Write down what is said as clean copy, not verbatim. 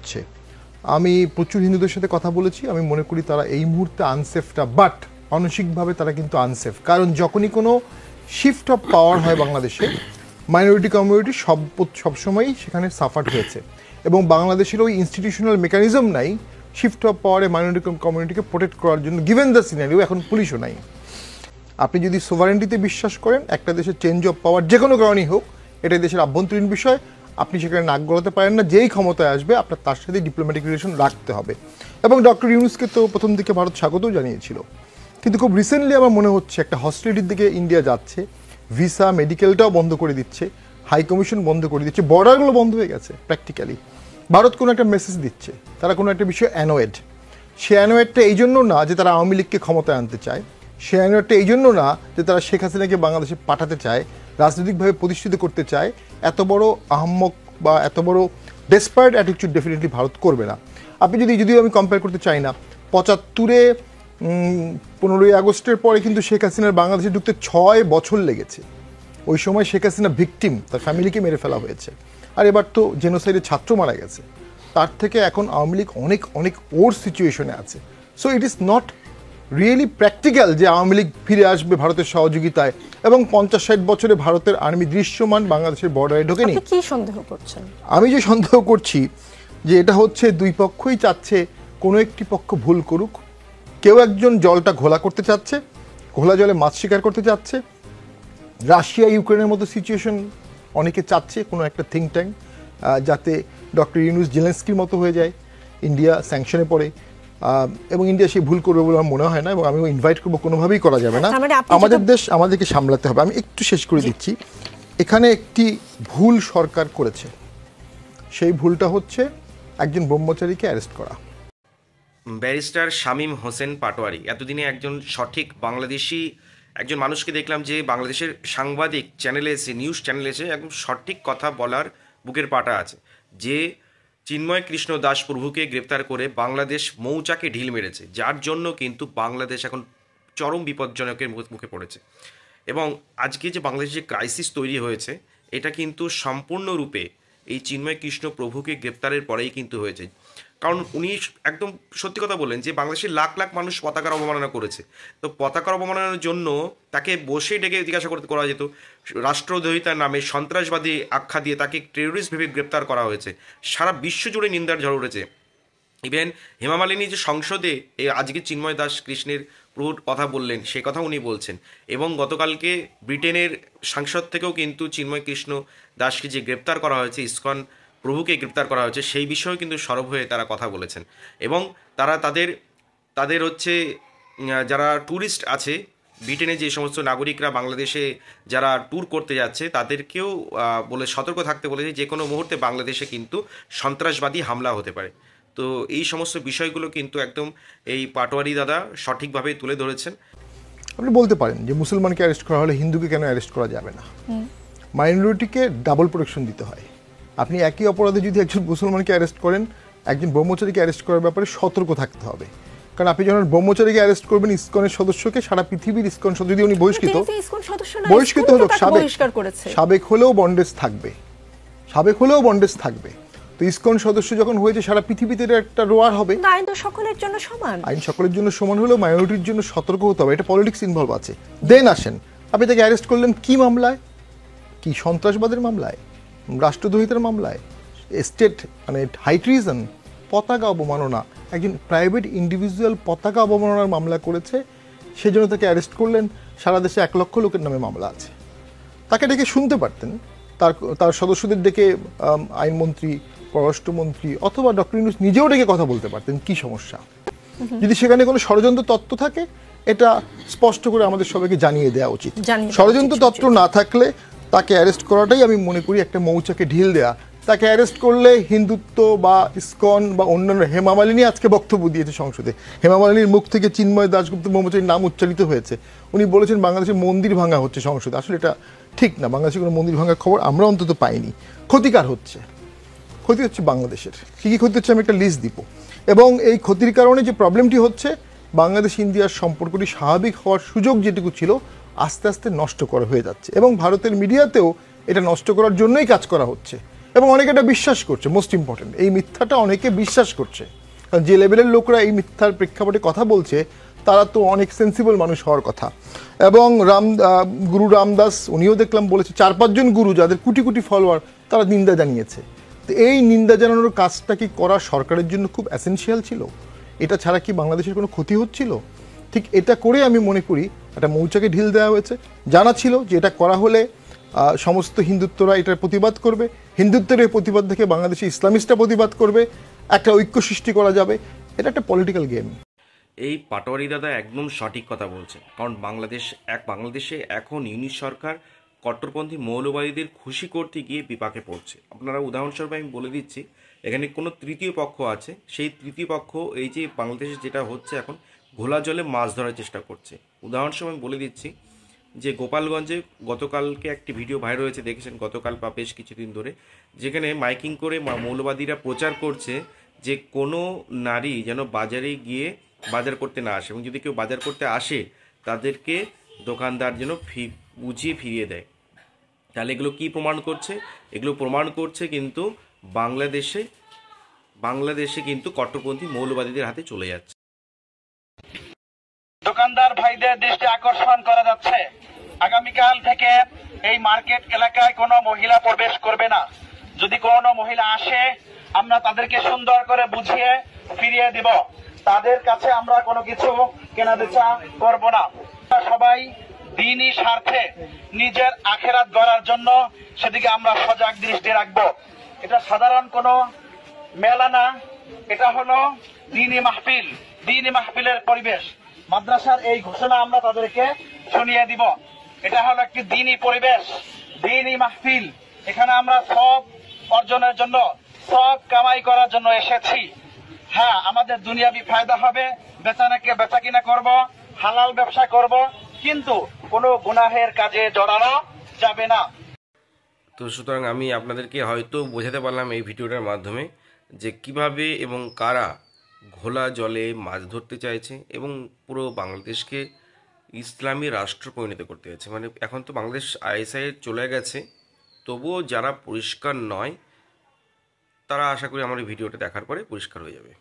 হচ্ছে, আমি প্রচুর হিন্দুদের সাথে কথা বলেছি, আমি মনে করি তারা এই মুহূর্তে আনসেফটা, বাট মানসিকভাবে তারা কিন্তু আনসেফ। কারণ যখনই কোনো শিফট অফ পাওয়ার হয় বাংলাদেশে, মাইনরিটি কমিউনিটি সবসময়ই সেখানে সাফার হয়েছে, এবং বাংলাদেশের ওই ইনস্টিটিউশনাল মেকানিজম নাই শিফট অফ পাওয়ারে মাইনরিটি কমিউনিটিকে প্রোটেক্ট করার জন্য, গিভেন দ্য সিনারিও এখন পুলিশও নাই। আপনি যদি সোভারেন্টিতে বিশ্বাস করেন, একটা দেশের চেঞ্জ অফ পাওয়ার যে কোনো কারণেই হোক, এটা দেশের আভ্যন্তরীণ বিষয়, আপনি সেখানে নাক গলাতে পারেন না। যেই ক্ষমতায় আসবে আপনার তার সাথে ডিপ্লোম্যাটিক রিলেশন রাখতে হবে। এবং ডক্টর ইউনূসকে তো প্রথম দিকে ভারত স্বাগতও জানিয়েছিল, কিন্তু খুব রিসেন্টলি আমার মনে হচ্ছে একটা হস্টিলিটির দিকে ইন্ডিয়া যাচ্ছে। ভিসা, মেডিকেলটাও বন্ধ করে দিচ্ছে, হাই কমিশন বন্ধ করে দিচ্ছে, বর্ডারগুলো বন্ধ হয়ে গেছে প্র্যাকটিক্যালি। ভারত কোনো একটা মেসেজ দিচ্ছে, তারা কোনো একটা বিষয়ে অ্যানোয়েড। সে অ্যানোয়েডটা এই জন্য না যে তারা আওয়ামী লীগকে ক্ষমতায় আনতে চায়, সে অ্যানোয়েডটা এই জন্য না যে তারা শেখ হাসিনাকে বাংলাদেশে পাঠাতে চায়, রাজনৈতিকভাবে প্রতিষ্ঠিত করতে চায়। এত বড় আহম্মক বা এত বড় ডেসপায়ার্ড অ্যাটিটিউড ডেফিনেটলি ভারত করবে না। আপনি যদিও আমি কম্পেয়ার করতে চাই না, ৭৫-এ 15ই আগস্টের পরে কিন্তু শেখ হাসিনার বাংলাদেশে ঢুকতে 6 বছর লেগেছে। ওই সময় শেখ হাসিনা ভিকটিম, তার ফ্যামিলিকে মেরে ফেলা হয়েছে, আর এবার তো জেনোসাইডে ছাত্র মারা গেছে। তার থেকে এখন আওয়ামী লীগ অনেক অনেক ওর সিচুয়েশনে আছে। So it is not really practical যে আওয়ামী লীগ ফিরে আসবে ভারতের সহযোগিতায়, এবং 50-60 বছরে ভারতের আর্মি দৃশ্যমান বাংলাদেশের বর্ডারে ঢোকেনি। কি সন্দেহ করছেন? আমি যে সন্দেহ করছি যে এটা হচ্ছে দুই পক্ষই চাচ্ছে কোনো একটি পক্ষ ভুল করুক। কেউ একজন জলটা ঘোলা করতে চাচ্ছে, ঘোলা জলে মাছ শিকার করতে চাচ্ছে। রাশিয়া ইউক্রেনের মতো সিচুয়েশন অনেকে চাচ্ছে, কোনো একটা থিঙ্ক ট্যাঙ্ক, যাতে ডক্টর ইউনূস জেলেনস্কির মতো হয়ে যায়, ইন্ডিয়া স্যাংশনে পড়ে, এবং ইন্ডিয়া সেই ভুল করবে বলে আমার মনে হয় না, এবং আমিও ইনভাইট করবো, কোনোভাবেই করা যাবে না। আমাদের দেশ আমাদেরকে সামলাতে হবে। আমি একটু শেষ করে দিচ্ছি। এখানে একটি ভুল সরকার করেছে, সেই ভুলটা হচ্ছে একজন ব্রহ্মচারীকে অ্যারেস্ট করা। ব্যারিস্টার শামীম হোসেন পাটোয়ারি এতদিনে একজন সঠিক বাংলাদেশি একজন মানুষকে দেখলাম যে বাংলাদেশের সাংবাদিক চ্যানেলে এসে, নিউজ চ্যানেলে এসে একদম সঠিক কথা বলার বুকের পাটা আছে, যে চিন্ময় কৃষ্ণ দাস প্রভুকে গ্রেপ্তার করে বাংলাদেশ মৌচাকে ঢিল মেরেছে, যার জন্য কিন্তু বাংলাদেশ এখন চরম বিপজ্জনকের মুখে পড়েছে। এবং আজকে যে বাংলাদেশে ক্রাইসিস তৈরি হয়েছে, এটা কিন্তু সম্পূর্ণরূপে এই চিন্ময় কৃষ্ণ প্রভুকে গ্রেপ্তারের পরেই কিন্তু হয়েছে। কারণ উনি একদম সত্যি কথা বললেন যে বাংলাদেশের লাখ লাখ মানুষ পতাকার অবমাননা করেছে, তো পতাকার অবমাননার জন্য তাকে বসে ডেকে জিজ্ঞাসা করা যেত। রাষ্ট্রদ্রোহিতার নামে সন্ত্রাসবাদী আখ্যা দিয়ে তাকে টেরোরিস্ট ভেবে গ্রেপ্তার করা হয়েছে। সারা বিশ্বজুড়ে নিন্দার ঝড় উঠেছে। ইভেন হেমা মালিনী যে সংসদে আজকে চিন্ময় দাস কৃষ্ণের প্রভুর কথা বললেন, সে কথা উনি বলছেন। এবং গতকালকে ব্রিটেনের সাংসদ থেকেও কিন্তু চিন্ময় কৃষ্ণ দাসকে যে গ্রেপ্তার করা হয়েছে, ইসকন প্রভুকে গ্রেপ্তার করা হয়েছে, সেই বিষয়েও কিন্তু সরব হয়ে তারা কথা বলেছেন। এবং তারা তাদের হচ্ছে যারা ট্যুরিস্ট আছে, ব্রিটেনে যে সমস্ত নাগরিকরা বাংলাদেশে যারা ট্যুর করতে যাচ্ছে, তাদেরকেও বলে সতর্ক থাকতে বলেছে, যে কোনো মুহূর্তে বাংলাদেশে কিন্তু সন্ত্রাসবাদী হামলা হতে পারে। তো এই সমস্ত বিষয়গুলো কিন্তু একদম এই পাটোয়ারি দাদা সঠিকভাবে তুলে ধরেছেন। আপনি বলতে পারেন যে মুসলমানকে অ্যারেস্ট করা হলে হিন্দুকে কেন অ্যারেস্ট করা যাবে না? মাইনরিটিকে ডাবল প্রোটেকশন দিতে হয়। আপনি একই অপরাধে যদি একজন মুসলমানকে অ্যারেস্ট করেন, একজন ব্রহ্মচারীকে অ্যারেস্ট করার ব্যাপারে সতর্ক থাকতে হবে। কারণ আপনি যখন ব্রহ্মচারীকে অ্যারেস্ট করবেন, ইসকনের সদস্যকে, সারা পৃথিবীর ইসকন সদস্য, যদি উনি বহিষ্কৃত হলো, সাবেক হলেও বন্ডেজ থাকবে, তো ইসকন সদস্য যখন হয়েছে, সারা পৃথিবীতে একটা রোয়ার হবে। আইন তো সকলের জন্য সমান, আইন সকলের জন্য সমান হলেও মাইনরিটির জন্য সতর্ক হতে হবে। এটা পলিটিক্স ইনভলভ আছে। দেন আসেন, আপনি তাকে অ্যারেস্ট করলেন কি মামলায়? কি সন্ত্রাসবাদের মামলায়, রাষ্ট্রদ্রোহিতার মামলায়, স্টেট মানে হাই ট্রিজন, পতাকা অবমাননা, একজন প্রাইভেট ইন্ডিভিজুয়াল পতাকা অবমাননার মামলা করেছে, সেজন্য তাকে অ্যারেস্ট করলেন। সারা দেশে 1 লক্ষ লোকের নামে মামলা আছে। তাকে ডেকে শুনতে পারতেন, তার সদস্যদের ডেকে আইনমন্ত্রী, পররাষ্ট্রমন্ত্রী অথবা ডক্টর ইউনূস নিজেও ডেকে কথা বলতে পারতেন, কি সমস্যা? যদি সেখানে কোনো ষড়যন্ত্র তত্ত্ব থাকে, এটা স্পষ্ট করে আমাদের সবাইকে জানিয়ে দেওয়া উচিত। ষড়যন্ত্র তত্ত্ব না থাকলে তাকে অ্যারেস্ট করাটাই আমি মনে করি একটা মৌচাকে ঢিল দেয়া। তাকে অ্যারেস্ট করলে হিন্দুত্ব বা ইসকন বা অন্যান্য, হেমা মালিনী আজকে বক্তব্য দিয়েছে সংসদে, হেমা মালিনীর মুখ থেকে চিন্ময় দাশগুপ্ত ব্রহ্মচারীর নাম উচ্চারিত হয়েছে। উনি বলেছেন বাংলাদেশে মন্দির ভাঙা হচ্ছে সংসদে। আসলে এটা ঠিক না, বাংলাদেশে কোনো মন্দির ভাঙার খবর আমরা অন্তত পাইনি। ক্ষতিকার হচ্ছে, ক্ষতি হচ্ছে বাংলাদেশের। কী কী ক্ষতি হচ্ছে আমি একটা লিস্ট দিব। এবং এই ক্ষতির কারণে যে প্রবলেমটি হচ্ছে, বাংলাদেশ ইন্ডিয়ার সম্পর্কটি স্বাভাবিক হওয়ার সুযোগ যেটুকু ছিল, আস্তে আস্তে নষ্ট করা হয়ে যাচ্ছে। এবং ভারতের মিডিয়াতেও এটা নষ্ট করার জন্যই কাজ করা হচ্ছে। এবং অনেকে এটা বিশ্বাস করছে। মোস্ট ইম্পর্টেন্ট, এই মিথ্যাটা অনেকে বিশ্বাস করছে, কারণ যে লেভেলের লোকরা এই মিথ্যার প্রেক্ষাপটে কথা বলছে তারা তো অনেক সেন্সিবল মানুষ হওয়ার কথা। এবং গুরু রামদাস উনিও দেখলাম বলেছে, 4-5 জন গুরু যাদের কোটি কোটি ফলোয়ার তারা নিন্দা জানিয়েছে। তো এই নিন্দা জানানোর কাজটা কি করা সরকারের জন্য খুব এসেনশিয়াল ছিল? এটা ছাড়া কি বাংলাদেশের কোনো ক্ষতি হচ্ছিল? ঠিক এটা করে আমি মনে করি একটা মৌচাকে ঢিল দেওয়া হয়েছে। জানা ছিল যে এটা করা হলে সমস্ত হিন্দুত্বরা এটার প্রতিবাদ করবে, হিন্দুত্বের এই প্রতিবাদ থেকে বাংলাদেশে ইসলামিস্টরা প্রতিবাদ করবে, একটা ঐক্য সৃষ্টি করা যাবে। এটা একটা পলিটিক্যাল গেম। এই পাটোয়ারি দাদা একদম সঠিক কথা বলছে, কারণ বাংলাদেশে এখন ইউনিট সরকার কট্টরপন্থী মৌলবাদীদের খুশি করতে গিয়ে বিপাকে পড়ছে। আপনারা উদাহরণস্বরূপ আমি বলে দিচ্ছি, এখানে কোনো তৃতীয় পক্ষ আছে, সেই তৃতীয় পক্ষ এই যে বাংলাদেশে যেটা হচ্ছে এখন ঘোলা জলে মাছ ধরার চেষ্টা করছে। উদাহরণস্বরূপ আমি বলে দিচ্ছি যে গোপালগঞ্জে গতকালকে একটি ভিডিও ভাইরাল হয়েছে, দেখেছেন গতকাল বা বেশ কিছুদিন ধরে, যেখানে মাইকিং করে মৌলবাদীরা প্রচার করছে যে কোনো নারী যেন বাজারে গিয়ে বাজার করতে না আসে, এবং যদি কেউ বাজার করতে আসে তাদেরকে দোকানদার যেন বুঝিয়ে ফিরিয়ে দেয়। তাহলে এগুলো কি প্রমাণ করছে? এগুলো প্রমাণ করছে কিন্তু বাংলাদেশে কিন্তু কট্টরপন্থী মৌলবাদীদের হাতে চলে যাচ্ছে। দোকানদার ভাইদের দৃষ্টি আকর্ষণ করা যাচ্ছে, আগামীকাল থেকে এই মার্কেট এলাকায় কোনো মহিলা প্রবেশ করবে না। যদি কোনো মহিলা আসে আমরা তাদেরকে সুন্দর করে বুঝিয়ে ফিরিয়ে দিব। তাদের কাছে আমরা কোনো কিছু কেনা বেচা করব না। সবাই দ্বীনি স্বার্থে নিজের আখেরাত গড়ার জন্য সেদিকে আমরা সজাগ দৃষ্টি রাখবো। এটা সাধারণ কোনো মেলা না, এটা হলো দ্বীনি মাহফিল, দ্বীনি মাহফিলের পরিবেশ। মাদ্রাসার এই ঘোষণা আমরা তাদেরকে শুনিয়ে দিব। এটা হলো একটি দ্বীনি পরিবেশ, দ্বীনি মাহফিল। এখানে আমরা সব অর্জনের জন্য, সব কামাই করার জন্য এসেছি। হ্যাঁ, আমাদের দুনিয়াবি ফায়দা হবে, বেচা কিনা করব, হালাল ব্যবসা করব, কিন্তু কোনো গুনাহের কাজে জড়ানো যাবে না। তো সুতরাং আমি আপনাদেরকে হয়তো বোঝাতে পারলাম এই ভিডিওটার মাধ্যমে যে কিভাবে এবং কারা ঘোলা জলে মাছ ধরতে চাইছে এবং পুরো বাংলাদেশকে ইসলামী রাষ্ট্র পরিণত করতে চাইছে। মানে এখন তো বাংলাদেশ আইএসআই চলে গেছে, তবুও যারা পরিষ্কার নয় তারা আশা করি আমার এই ভিডিওটা দেখার পরে পরিষ্কার হয়ে যাবে।